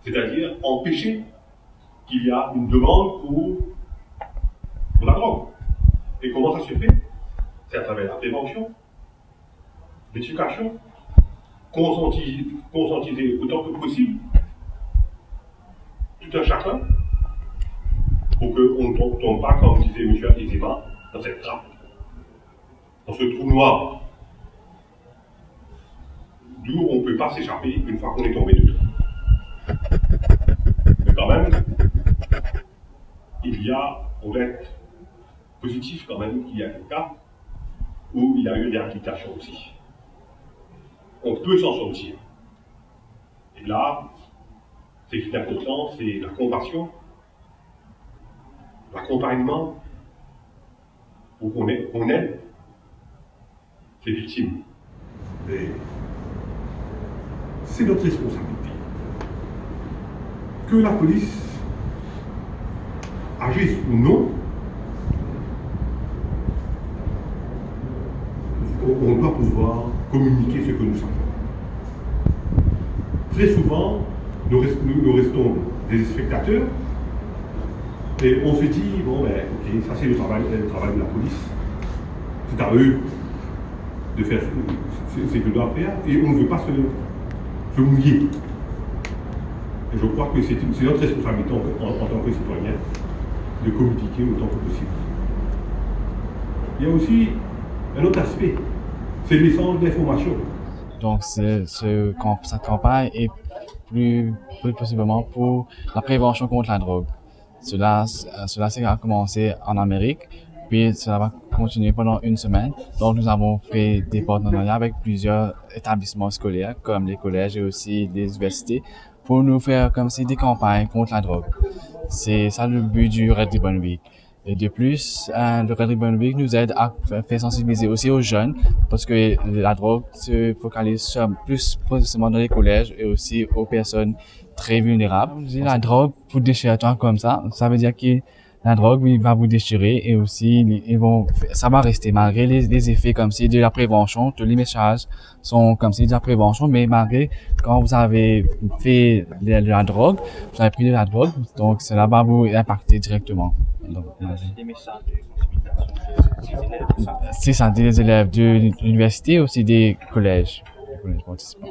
c'est-à-dire empêcher qu'il y a une demande pour la drogue. Et comment ça se fait? C'est à travers la prévention, l'éducation, conscientiser autant que possible tout un chacun pour qu'on ne tombe pas, comme disait M. Atizema, dans cette trappe, dans ce trou noir, d'où on ne peut pas s'échapper une fois qu'on est tombé dedans. Mais quand même, on va être positif quand même qu'il y a des cas où il y a eu une réhabilitation aussi. On peut s'en sortir. Et là, ce qui est important, c'est la compassion, l'accompagnement, pour qu'on aide ces victimes. Et c'est notre responsabilité. Que la police agisse ou non, on doit pouvoir communiquer ce que nous savons. Très souvent, nous restons des spectateurs et on se dit, bon ben ok, ça c'est le travail de la police. C'est à eux de faire ce qu'ils doivent faire et on ne veut pas se mouiller. Et je crois que c'est notre responsabilité en tant que citoyen de communiquer autant que possible. Il y a aussi un autre aspect, c'est l'échange d'informations. Donc, cette campagne est plus possiblement pour la prévention contre la drogue. Cela a commencé en Amérique, puis cela va continuer pendant une semaine. Donc, nous avons fait des partenariats avec plusieurs établissements scolaires, comme les collèges et aussi des universités, pour nous faire comme si des campagnes contre la drogue. C'est ça le but du Red Ribbon Week. Et de plus, le Red Ribbon Week nous aide à faire sensibiliser aussi aux jeunes, parce que la drogue se focalise plus précisément dans les collèges et aussi aux personnes très vulnérables. La drogue pour déchirer comme ça veut dire que la drogue va vous déchirer et aussi ça va rester malgré les effets comme si de la prévention. Tous les messages sont comme si de la prévention, mais malgré quand vous avez fait de la drogue, vous avez pris de la drogue, donc cela va vous impacter directement. Donc, des messages de sensibilisation c'est ça, des élèves de l'université aussi des collèges participants.